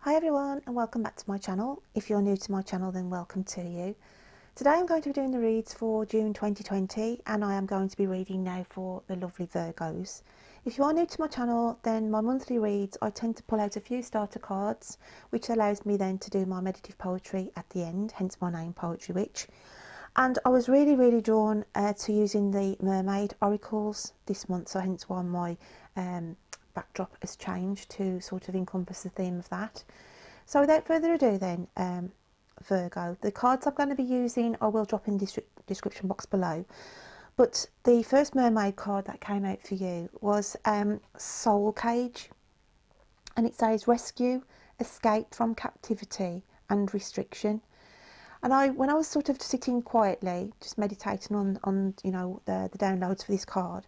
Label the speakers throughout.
Speaker 1: Hi everyone and welcome back to my channel. If you're new to my channel, then welcome to you. Today I'm going to be doing the reads for June 2020 and I am going to be reading now for the lovely Virgos. If you are new to my channel, then my monthly reads, I tend to pull out a few starter cards, which allows me then to do my meditative poetry at the end, hence my name, Poetry Witch. And I was really drawn to using the Mermaid oracles this month, so hence why my backdrop has changed to sort of encompass the theme of that. So without further ado then, Virgo, the cards I'm going to be using I will drop in the description box below, but the first Mermaid card that came out for you was Soul Cage, and it says rescue, escape from captivity and restriction. And when I was sort of sitting quietly, just meditating on you know, the downloads for this card,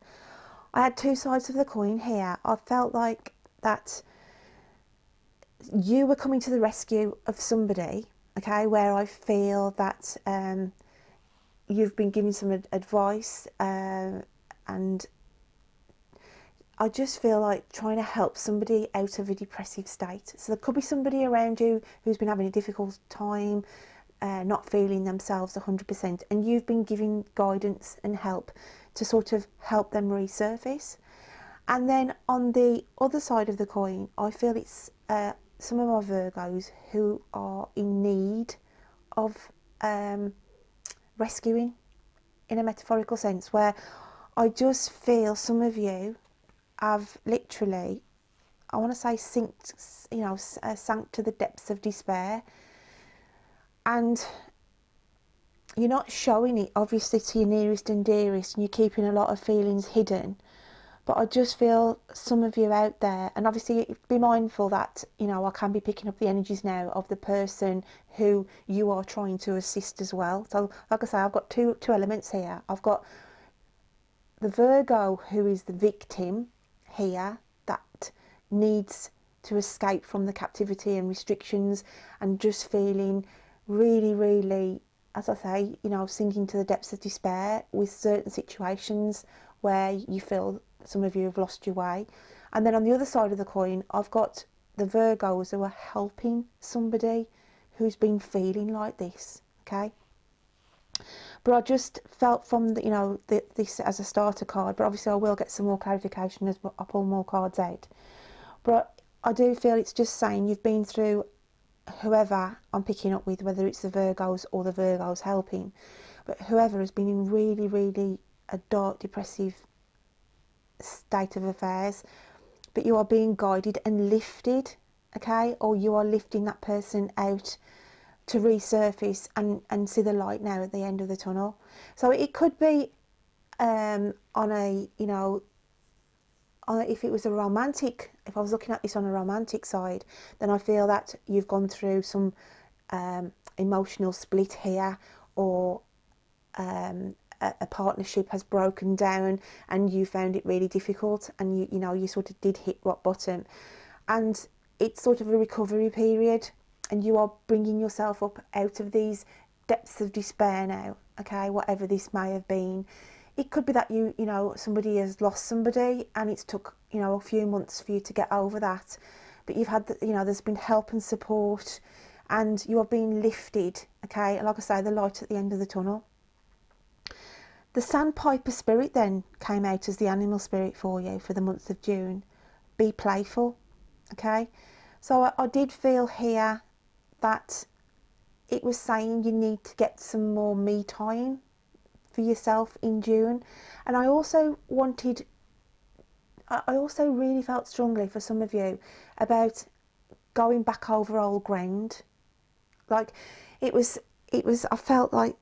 Speaker 1: I had two sides of the coin here. I felt like that you were coming to the rescue of somebody, okay, where I feel that you've been giving some advice and I just feel like trying to help somebody out of a depressive state. So there could be somebody around you who's been having a difficult time, not feeling themselves 100%, and you've been giving guidance and help to sort of help them resurface. And then on the other side of the coin, I feel it's some of my Virgos who are in need of rescuing in a metaphorical sense, where I just feel some of you have literally, I want to say, sank to the depths of despair, and you're not showing it obviously to your nearest and dearest, and you're keeping a lot of feelings hidden. But I just feel some of you out there, and obviously be mindful that, you know, I can be picking up the energies now of the person who you are trying to assist as well. So like I say, I've got two elements here. I've got the Virgo who is the victim here, that needs to escape from the captivity and restrictions and just feeling really, as I say, you know, sinking to the depths of despair with certain situations where you feel some of you have lost your way. And then on the other side of the coin, I've got the Virgos who are helping somebody who's been feeling like this, okay? But I just felt from the, you know, this as a starter card, but obviously I will get some more clarification as I pull more cards out. But I do feel it's just saying you've been through, whoever I'm picking up with, whether it's the Virgos or the Virgos helping, but whoever has been in really a dark, depressive state of affairs, but you are being guided and lifted, okay, or you are lifting that person out to resurface and see the light now at the end of the tunnel. So it could be on a, you know, if it was a romantic, if I was looking at this on a romantic side, then I feel that you've gone through some emotional split here, or a partnership has broken down and you found it really difficult, and you know, you sort of did hit rock bottom, and it's sort of a recovery period, and you are bringing yourself up out of these depths of despair now, okay, whatever this may have been. It could be that you know, somebody has lost somebody and it's took, you know, a few months for you to get over that, but you've had you know, there's been help and support and you are being lifted, okay, and like I say, the light at the end of the tunnel. The Sandpiper spirit then came out as the animal spirit for you for the month of June. Be playful, okay? So I did feel here that it was saying you need to get some more me time for yourself in June. And I also really felt strongly for some of you about going back over old ground. Like it was, I felt like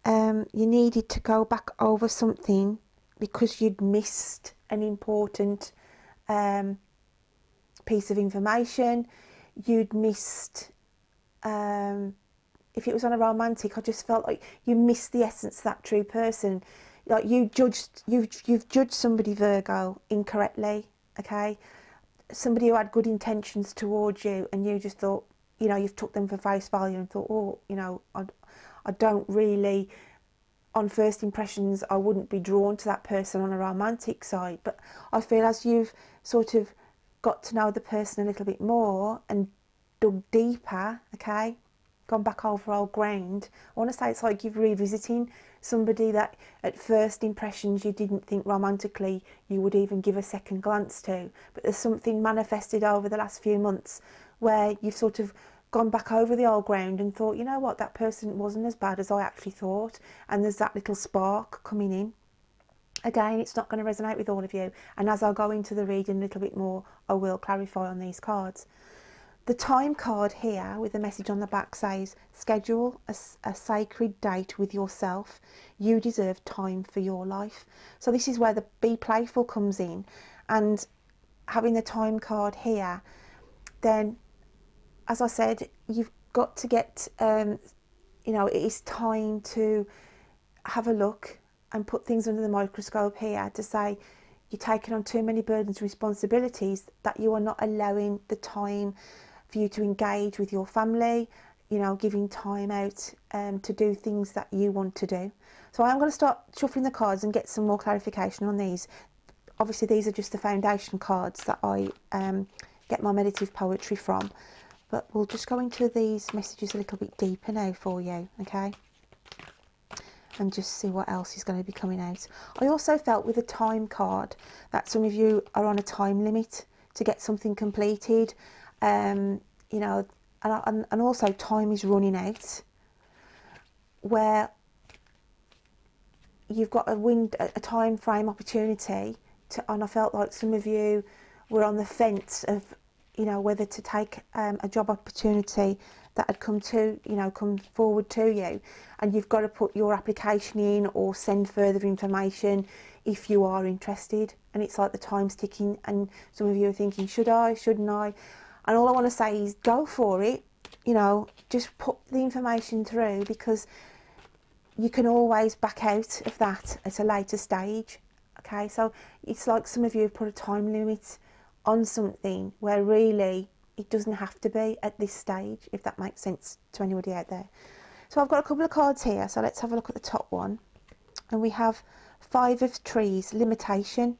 Speaker 1: you needed to go back over something because you'd missed an important piece of information. You'd missed, if it was on a romantic, I just felt like you missed the essence of that true person. Like you've judged somebody, Virgo, incorrectly, okay? Somebody who had good intentions towards you, and you just thought, you know, you've took them for face value and thought, oh, you know, I don't really, on first impressions, I wouldn't be drawn to that person on a romantic side. But I feel as you've sort of got to know the person a little bit more and dug deeper, okay, gone back over old ground. I want to say it's like you're revisiting somebody that at first impressions you didn't think romantically you would even give a second glance to, but there's something manifested over the last few months where you've sort of gone back over the old ground and thought, you know what, that person wasn't as bad as I actually thought, and there's that little spark coming in. Again, it's not going to resonate with all of you, and as I'll go into the reading a little bit more, I will clarify on these cards. The time card here with the message on the back says, schedule a sacred date with yourself. You deserve time for your life. So this is where the be playful comes in, and having the time card here, then as I said, you've got to get, you know, it is time to have a look and put things under the microscope here to say you're taking on too many burdens and responsibilities, that you are not allowing the time for you to engage with your family, you know, giving time out to do things that you want to do. So I'm going to start shuffling the cards and get some more clarification on these. Obviously these are just the foundation cards that I get my meditative poetry from, but we'll just go into these messages a little bit deeper now for you, okay, and just see what else is going to be coming out. I also felt with a time card that some of you are on a time limit to get something completed, you know, and also time is running out, where you've got a time frame opportunity to, and I felt like some of you were on the fence of, you know, whether to take a job opportunity that had come forward to you, and you've got to put your application in or send further information if you are interested, and it's like the time's ticking, and some of you are thinking, should I, shouldn't I? And all I want to say is go for it, you know, just put the information through, because you can always back out of that at a later stage, okay? So it's like some of you have put a time limit on something where really it doesn't have to be at this stage, if that makes sense to anybody out there. So I've got a couple of cards here, so let's have a look at the top one, and we have 5 of Trees, limitation.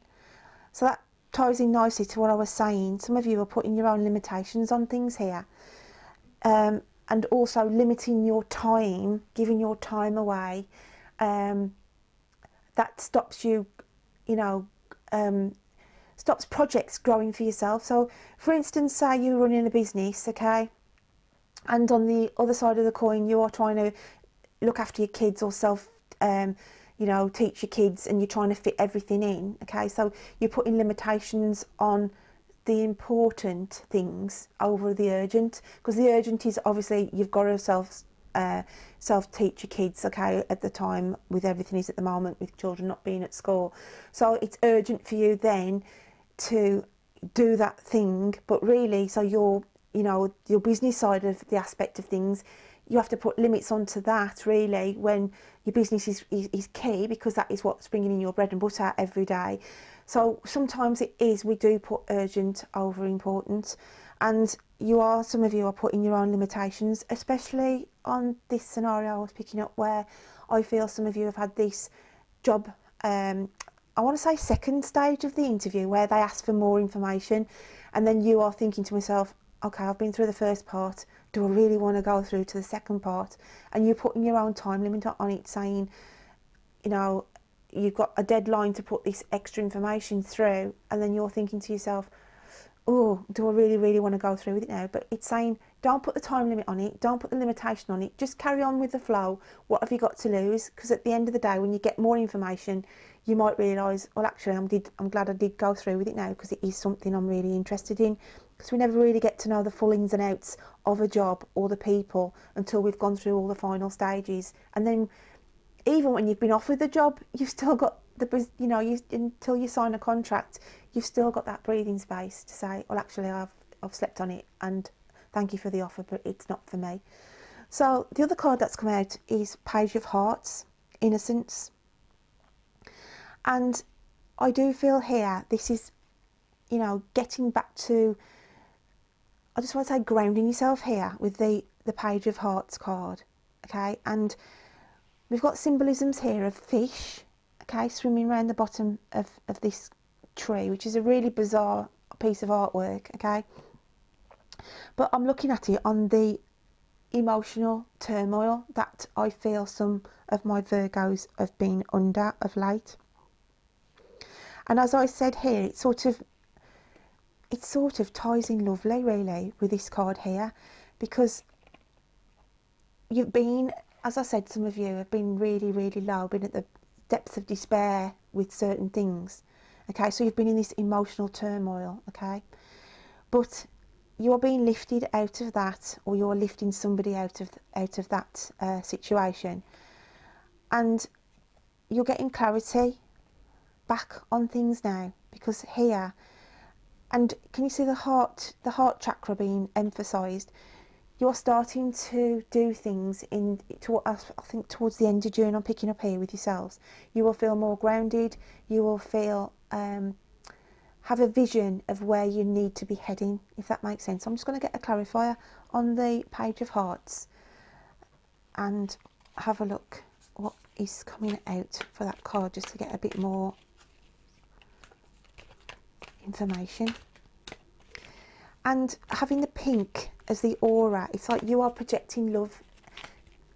Speaker 1: So that ties in nicely to what I was saying. Some of you are putting your own limitations on things here, and also limiting your time, giving your time away. That stops you, you know, stops projects growing for yourself. So for instance, say you're running a business, okay, and on the other side of the coin you are trying to look after your kids or you know, teach your kids, and you're trying to fit everything in, okay? So you're putting limitations on the important things over the urgent, because the urgent is obviously you've got to self-teach your kids, okay, at the time with everything is at the moment with children not being at school. So it's urgent for you then to do that thing, but really, so your, you know, your business side of the aspect of things, you have to put limits onto that really, when your business is key, because that is what's bringing in your bread and butter every day. So sometimes we do put urgent over important, and some of you are putting your own limitations, especially on this scenario I was picking up, where I feel some of you have had this job, I want to say second stage of the interview, where they ask for more information, and then you are thinking to myself, okay, I've been through the first part, do I really want to go through to the second part? And you're putting your own time limit on it, saying, you know, you've got a deadline to put this extra information through, and then you're thinking to yourself, oh, do I really want to go through with it now? But it's saying, don't put the time limit on it, don't put the limitation on it, just carry on with the flow. What have you got to lose? Because at the end of the day, when you get more information, you might realise, well, actually, I'm glad I did go through with it now, because it is something I'm really interested in. Because we never really get to know the full ins and outs of a job or the people until we've gone through all the final stages. And then even when you've been offered the job, you've still got until you sign a contract, you've still got that breathing space to say, well, actually, I've slept on it, and thank you for the offer, but it's not for me. So the other card that's come out is Page of Hearts, Innocence. And I do feel here, this is, you know, getting back to, I just want to say grounding yourself here with the Page of Hearts card, okay? And we've got symbolisms here of fish, okay, swimming around the bottom of this tree, which is a really bizarre piece of artwork, okay? But I'm looking at it on the emotional turmoil that I feel some of my Virgos have been under of late. And as I said here, it sort of ties in lovely, really, with this card here, because you've been, as I said, some of you have been really, really low, been at the depths of despair with certain things. Okay, so you've been in this emotional turmoil. Okay, but you're being lifted out of that, or you're lifting somebody out of that situation, and you're getting clarity back on things now, because here, and can you see the heart chakra being emphasized? You're starting to do things I think towards the end of June. I'm picking up here with yourselves. You will feel more grounded. You will feel have a vision of where you need to be heading, if that makes sense. I'm just going to get a clarifier on the Page of Hearts and have a look what is coming out for that card, just to get a bit more information. And having the pink as the aura, it's like you are projecting love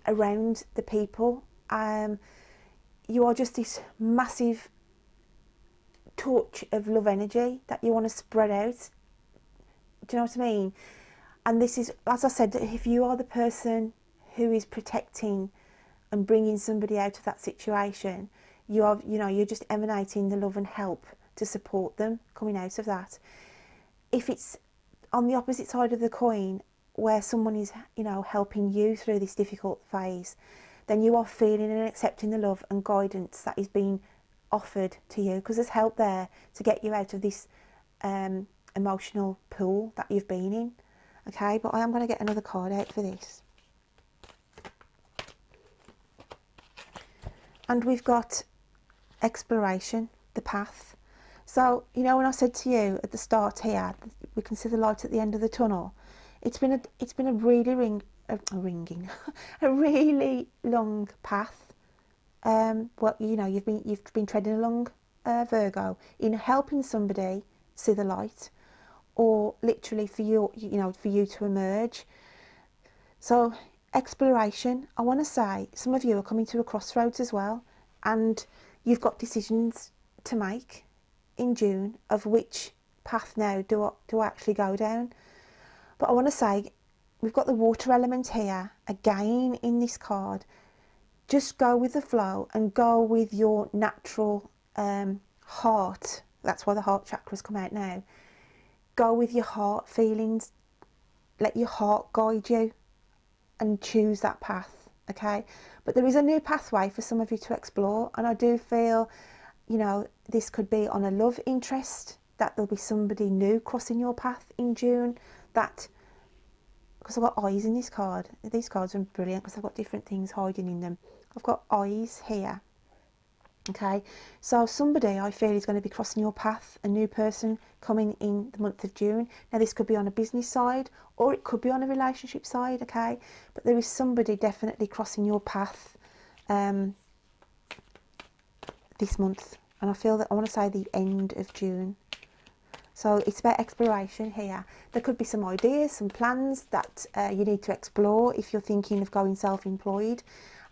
Speaker 1: around the people. You are just this massive torch of love energy that you want to spread out. Do you know what I mean? And this is, as I said, if you are the person who is protecting and bringing somebody out of that situation, you're just emanating the love and help to support them coming out of that. If it's on the opposite side of the coin, where someone is, helping you through this difficult phase, then you are feeling and accepting the love and guidance that is being offered to you, because there's help there to get you out of this emotional pool that you've been in. Okay, but I am going to get another card out for this. And we've got exploration, the path. So, when I said to you at the start here, we can see the light at the end of the tunnel. It's been a really a really long path. You've been treading along, Virgo, in helping somebody see the light, or literally for you to emerge. So exploration, I want to say, some of you are coming to a crossroads as well, and you've got decisions to make in June of which path now do I actually go down. But I want to say, we've got the water element here again in this card. Just go with the flow and go with your natural heart. That's why the heart chakra's come out now. Go with your heart feelings. Let your heart guide you and choose that path, okay? But there is a new pathway for some of you to explore, and I do feel, this could be on a love interest, that there'll be somebody new crossing your path in June, that, because I've got eyes in this card. These cards are brilliant because I've got different things hiding in them. I've got eyes here. Okay, so somebody I feel is going to be crossing your path, a new person coming in the month of June. Now this could be on a business side, or it could be on a relationship side, okay? But there is somebody definitely crossing your path this month. And I feel that I want to say the end of June. So it's about exploration here. There could be some ideas, some plans that you need to explore if you're thinking of going self-employed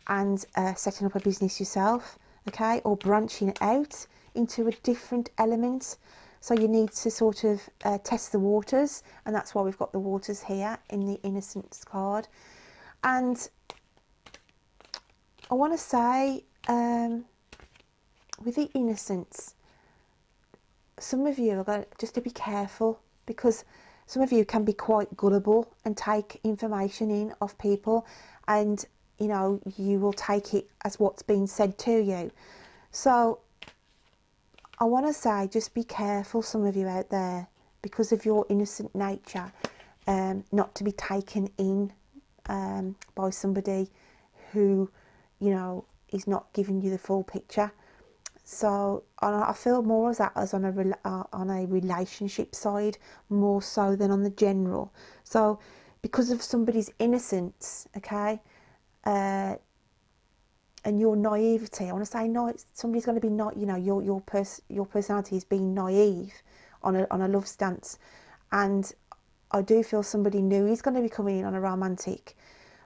Speaker 1: and setting up a business yourself, okay, or branching out into a different element. So you need to sort of test the waters, and that's why we've got the waters here in the Innocence card. And I want to say, with the Innocence, some of you are going just to be careful, because some of you can be quite gullible and take information in of people, and you will take it as what's being said to you. So I want to say, just be careful, some of you out there, because of your innocent nature, not to be taken in by somebody who is not giving you the full picture. So I feel more of that as on a relationship side, more so than on the general. So because of somebody's innocence, okay, and your naivety, I want to say, no, somebody's going to be not, your personality is being naive on a love stance, and I do feel somebody knew he's going to be coming in on a romantic,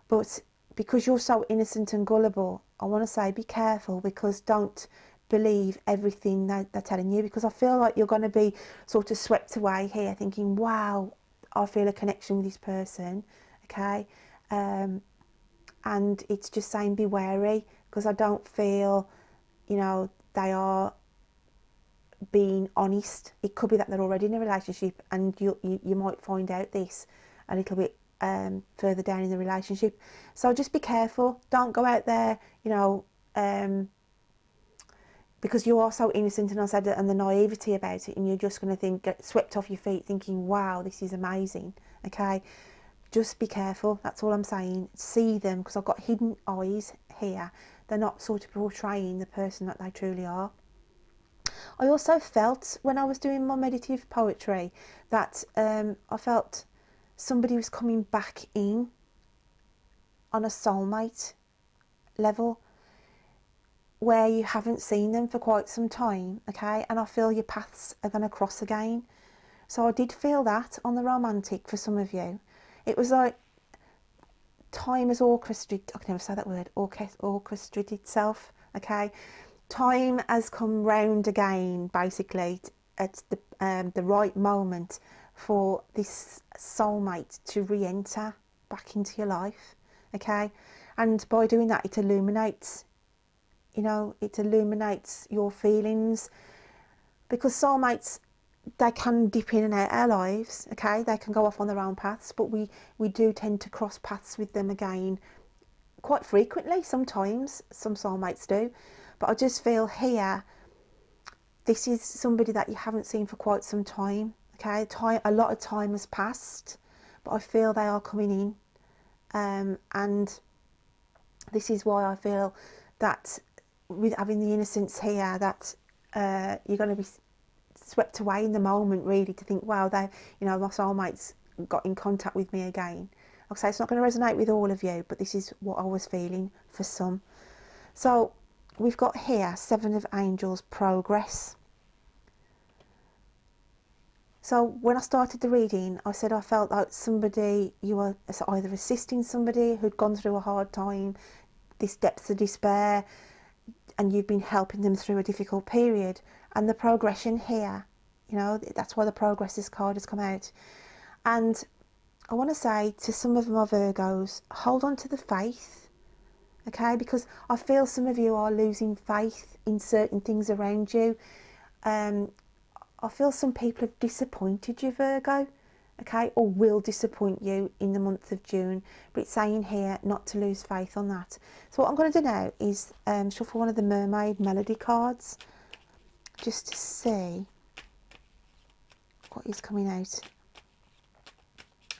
Speaker 1: but because you're so innocent and gullible, I want to say be careful, because don't believe everything they're telling you, because I feel like you're going to be sort of swept away here thinking, wow, I feel a connection with this person, okay? And it's just saying be wary, because I don't feel, you know, they are being honest. It could be that they're already in a relationship, and you might find out this a little bit further down in the relationship. So just be careful. Don't go out there, you know, because you are so innocent, and I said, and the naivety about it, and you're just going to get swept off your feet thinking, wow, this is amazing, okay? Just be careful, that's all I'm saying. See them, because I've got hidden eyes here. They're not sort of portraying the person that they truly are. I also felt, when I was doing my meditative poetry, that I felt somebody was coming back in on a soulmate level, where you haven't seen them for quite some time, okay? And I feel your paths are going to cross again. So I did feel that on the romantic for some of you. It was like time has orchestrated, I can never say that word, orchestrated itself, okay? Time has come round again, basically, at the right moment for this soulmate to re-enter back into your life, okay? And by doing that, it illuminates, you know, it illuminates your feelings, because soulmates, they can dip in and out our lives, okay? They can go off on their own paths, but we do tend to cross paths with them again quite frequently. Sometimes some soulmates do, but I just feel here, this is somebody that you haven't seen for quite some time, okay? A lot of time has passed, but I feel they are coming in, and this is why I feel that with having the innocence here, that you're going to be swept away in the moment, really, to think, wow, they, you know, my soulmates got in contact with me again. Like I say, it's not going to resonate with all of you, but this is what I was feeling for some. So we've got here Seven of Angels, progress. So when I started the reading, I said I felt like somebody, you were either assisting somebody who'd gone through a hard time, this depths of despair, and you've been helping them through a difficult period. And the progression here, you know, that's why the progresses card has come out. And I want to say to some of my Virgos, hold on to the faith, okay? Because I feel some of you are losing faith in certain things around you. I feel some people have disappointed you, Virgo, okay, or will disappoint you in the month of June. But it's saying here not to lose faith on that. So what I'm going to do now is shuffle one of the Mermaid melody cards, just to see what is coming out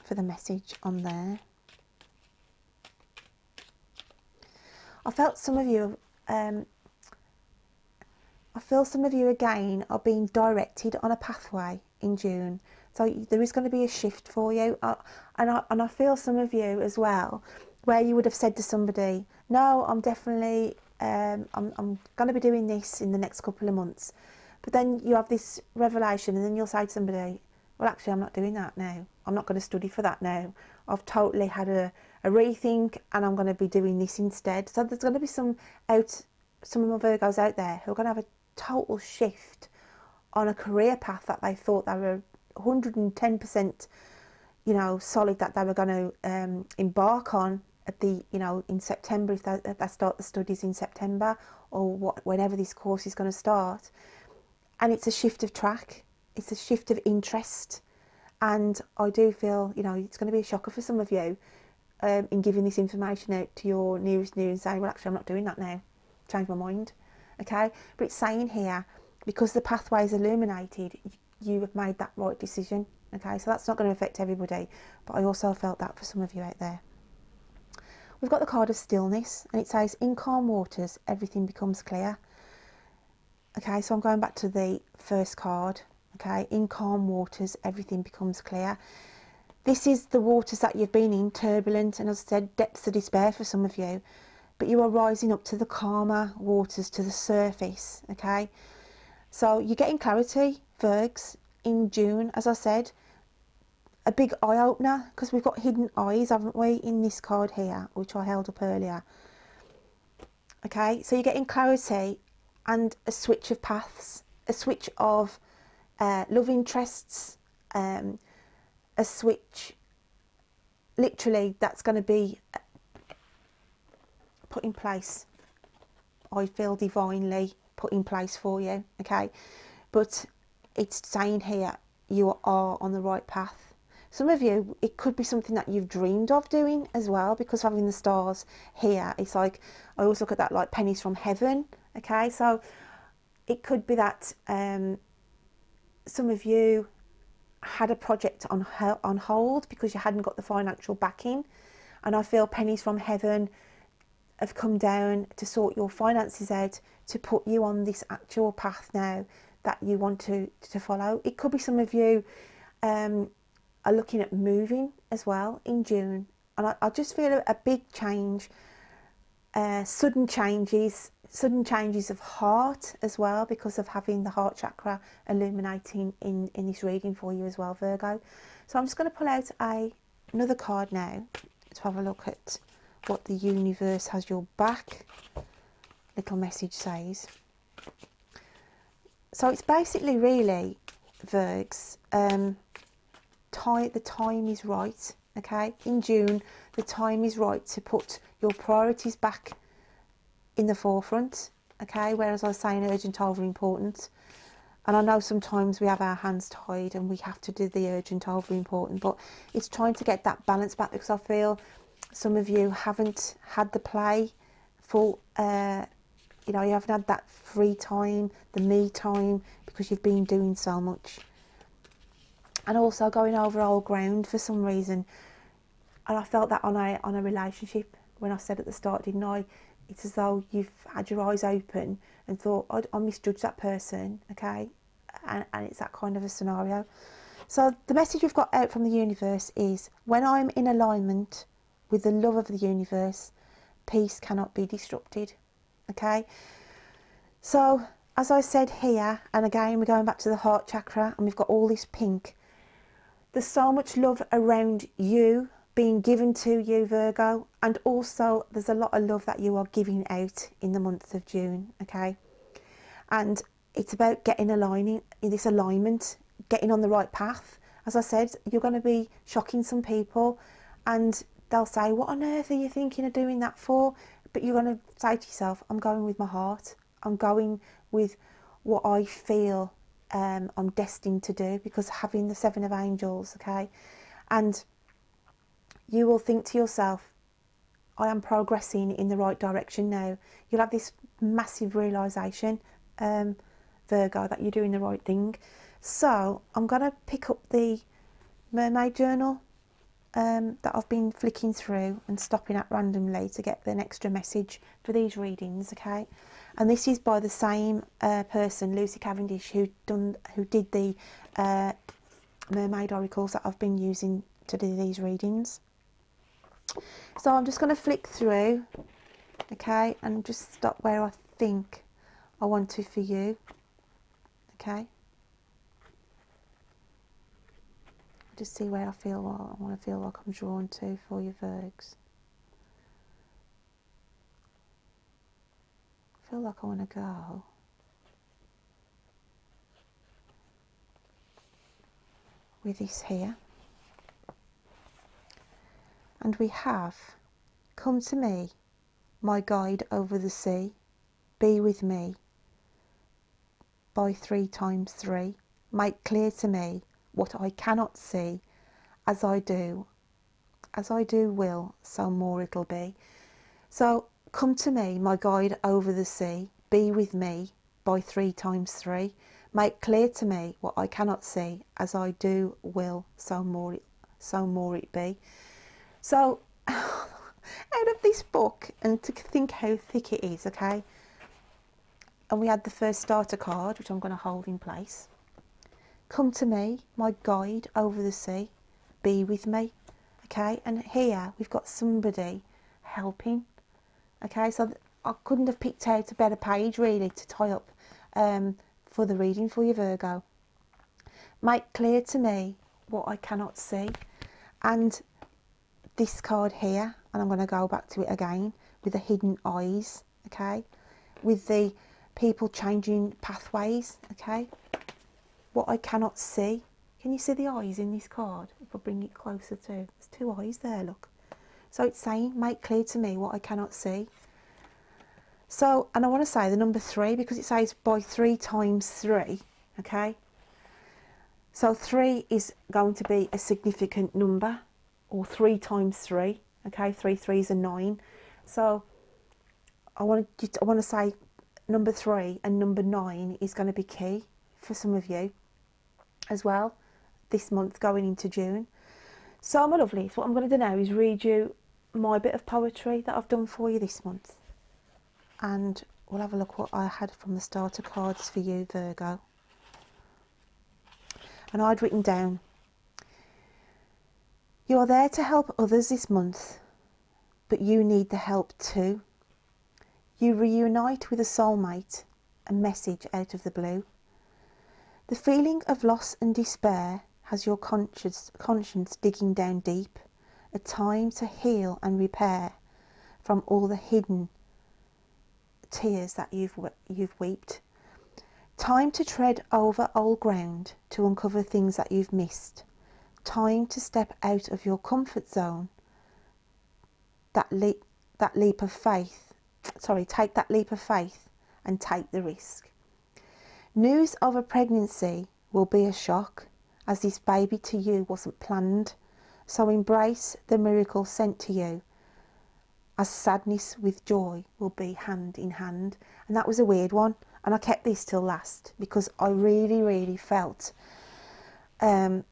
Speaker 1: for the message on there. I felt some of you, I feel some of you again are being directed on a pathway in June. So there is going to be a shift for you. And I feel some of you as well, where you would have said to somebody, no, I'm definitely, I'm going to be doing this in the next couple of months. But then you have this revelation, and then you'll say to somebody, well, actually, I'm not doing that now. I'm not going to study for that now. I've totally had a rethink, and I'm going to be doing this instead. So there's going to be some of my Virgos out there who are going to have a total shift on a career path that they thought they were 110%, you know, solid, that they were going to embark on at the, you know, in September, if they start the studies in September, or whenever this course is going to start. And it's a shift of track, it's a shift of interest, and I do feel, you know, it's going to be a shocker for some of you in giving this information out to your nearest and saying, well, actually, I'm not doing that now, change my mind, okay? But it's saying here, because the pathway is illuminated, you have made that right decision, okay? So that's not going to affect everybody, but I also felt that for some of you out there. We've got the card of stillness, and it says, in calm waters, everything becomes clear. Okay, so I'm going back to the first card, okay? In calm waters, everything becomes clear. This is the waters that you've been in, turbulent, and as I said, depths of despair for some of you. But you are rising up to the calmer waters, to the surface, okay? So you're getting clarity, Virgs, in June, as I said. a big eye opener, because we've got hidden eyes, haven't we, in this card here, which I held up earlier. Okay, so you're getting clarity and a switch of paths, a switch of love interests, a switch literally that's going to be put in place. I feel divinely put in place for you. Okay, but it's saying here you are on the right path. Some of you, it could be something that you've dreamed of doing as well, because having the stars here, it's like, I always look at that like pennies from heaven. Okay, so it could be that some of you had a project on hold because you hadn't got the financial backing, and I feel pennies from heaven have come down to sort your finances out, to put you on this actual path now that you want to follow. It could be some of you are looking at moving as well in June, and I just feel a big change, sudden changes of heart as well, because of having the heart chakra illuminating in this reading for you as well, Virgo. So I'm just going to pull out another card now to have a look at what the universe has your back little message says. So it's basically really, Virgs, the time is right. Okay, in June the time is right to put your priorities back in the forefront. Okay, whereas I was saying urgent over important, and I know sometimes we have our hands tied and we have to do the urgent over important, but it's trying to get that balance back, because I feel some of you haven't had the play for you know, you haven't had that free time, the me time, because you've been doing so much, and also going over old ground for some reason. And I felt that on a relationship, when I said at the start, didn't I? It's as though you've had your eyes open and thought, I misjudged that person. Okay, and it's that kind of a scenario. So the message we've got out from the universe is, when I'm in alignment with the love of the universe, peace cannot be disrupted. Okay, so as I said here, and again we're going back to the heart chakra, and we've got all this pink. There's so much love around you being given to you, Virgo, and also there's a lot of love that you are giving out in the month of June. Okay, and it's about getting aligning in this alignment, getting on the right path. As I said, you're going to be shocking some people, and they'll say, what on earth are you thinking of doing that for? But you're going to say to yourself, I'm going with my heart. I'm going with what I feel I'm destined to do, because having the 7 of Angels, okay? And you will think to yourself, I am progressing in the right direction now. You'll have this massive realisation, Virgo, that you're doing the right thing. So I'm going to pick up the Mermaid journal that I've been flicking through and stopping at randomly to get an extra message for these readings, okay? And this is by the same person, Lucy Cavendish, who did the Mermaid oracles that I've been using to do these readings. So I'm just going to flick through, okay, and just stop where I think I want to for you, okay? Just see where I feel what I want to feel like I'm drawn to for your Virgs. I feel like I want to go with this here. And we have, come to me, my guide over the sea, be with me by 3 times 3, make clear to me what I cannot see, as I do will, so more it'll be. So come to me, my guide over the sea, be with me by 3 times 3, make clear to me what I cannot see, as I do will, so more it be. So out of this book, and to think how thick it is, okay, and we had the first starter card, which I'm going to hold in place. Come to me, my guide over the sea, be with me, okay? And here we've got somebody helping, okay? So I couldn't have picked out a better page really to tie up for the reading for you, Virgo. Make clear to me what I cannot see. And this card here, and I'm going to go back to it again, with the hidden eyes, okay, with the people changing pathways, okay, what I cannot see. Can you see the eyes in this card? If I bring it closer to, there's two eyes there, look. So it's saying, make clear to me what I cannot see. So, and I want to say the number 3, because it says by 3 times 3, okay. So 3 is going to be a significant number, or 3 times 3, okay, 3 threes are 9. So I want to say number 3 and number 9 is going to be key for some of you as well this month going into June. So my lovelies, what I'm going to do now is read you my bit of poetry that I've done for you this month, and we'll have a look what I had from the starter cards for you, Virgo. And I'd written down, you are there to help others this month, but you need the help too. You reunite with a soulmate, a message out of the blue. The feeling of loss and despair has your conscience digging down deep, a time to heal and repair from all the hidden tears that you've wept. Time to tread over old ground to uncover things that you've missed. Time to step out of your comfort zone. Take that leap of faith and take the risk. News of a pregnancy will be a shock, as this baby to you wasn't planned. So embrace the miracle sent to you, as sadness with joy will be hand in hand. And that was a weird one, and I kept this till last because I really, really felt a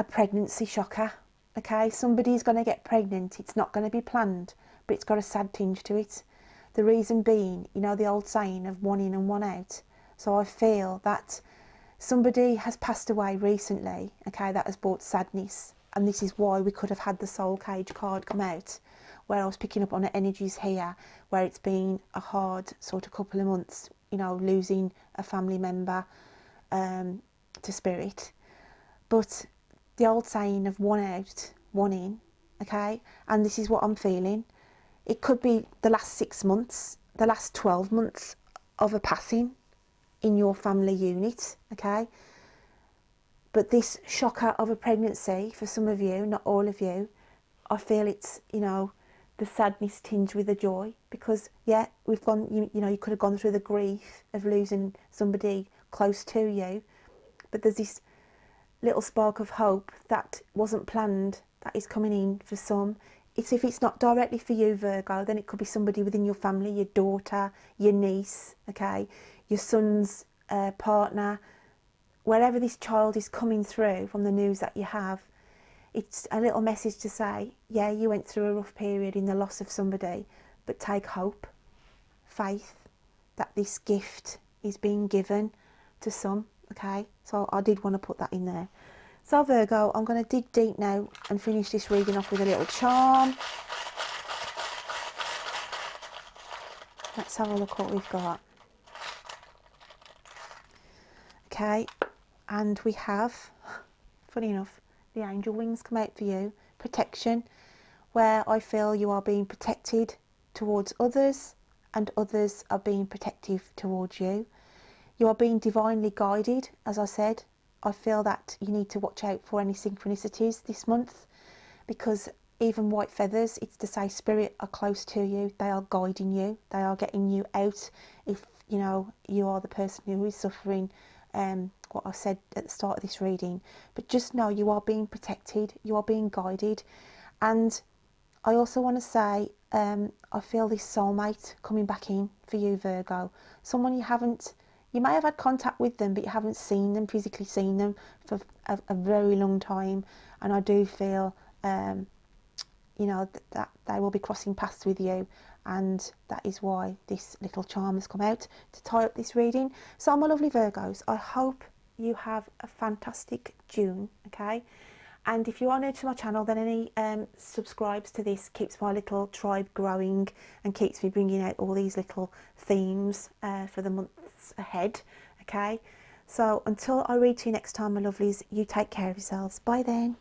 Speaker 1: pregnancy shocker. Okay, somebody's going to get pregnant. It's not going to be planned, but it's got a sad tinge to it. The reason being, you know, the old saying of one in and one out. So I feel that somebody has passed away recently, okay, that has brought sadness. And this is why we could have had the soul cage card come out, where I was picking up on the energies here, where it's been a hard sort of couple of months, you know, losing a family member to spirit. But the old saying of one out, one in, okay, and this is what I'm feeling. It could be the last 6 months, the last 12 months of a passing in your family unit, okay. But this shocker of a pregnancy for some of you, not all of you, I feel it's, you know, the sadness tinged with the joy, because yeah, we've gone, you know, you could have gone through the grief of losing somebody close to you, but there's this little spark of hope that wasn't planned that is coming in for some. It's, if it's not directly for you, Virgo, then it could be somebody within your family, your daughter, your niece, okay, your son's partner, wherever this child is coming through from the news that you have. It's a little message to say, yeah, you went through a rough period in the loss of somebody, but take hope, faith, that this gift is being given to some, okay? So I did want to put that in there. So Virgo, I'm going to dig deep now and finish this reading off with a little charm. Let's have a look what we've got. Okay, and we have, funny enough, the angel wings come out for you. Protection, where I feel you are being protected towards others and others are being protective towards you. You are being divinely guided, as I said. I feel that you need to watch out for any synchronicities this month, because even white feathers, it's to say spirit are close to you. They are guiding you. They are getting you out if, you know, you are the person who is suffering what I said at the start of this reading. But just know you are being protected, you are being guided. And I also want to say, I feel this soulmate coming back in for you, Virgo. Someone you may have had contact with them, but you haven't seen them, physically seen them for a very long time. And I do feel, you know, that they will be crossing paths with you, and that is why this little charm has come out to tie up this reading. So my lovely Virgos, I hope you have a fantastic June, okay? And if you are new to my channel, then any subscribes to this keeps my little tribe growing and keeps me bringing out all these little themes for the months ahead, okay? So until I read to you next time, my lovelies, you take care of yourselves. Bye then.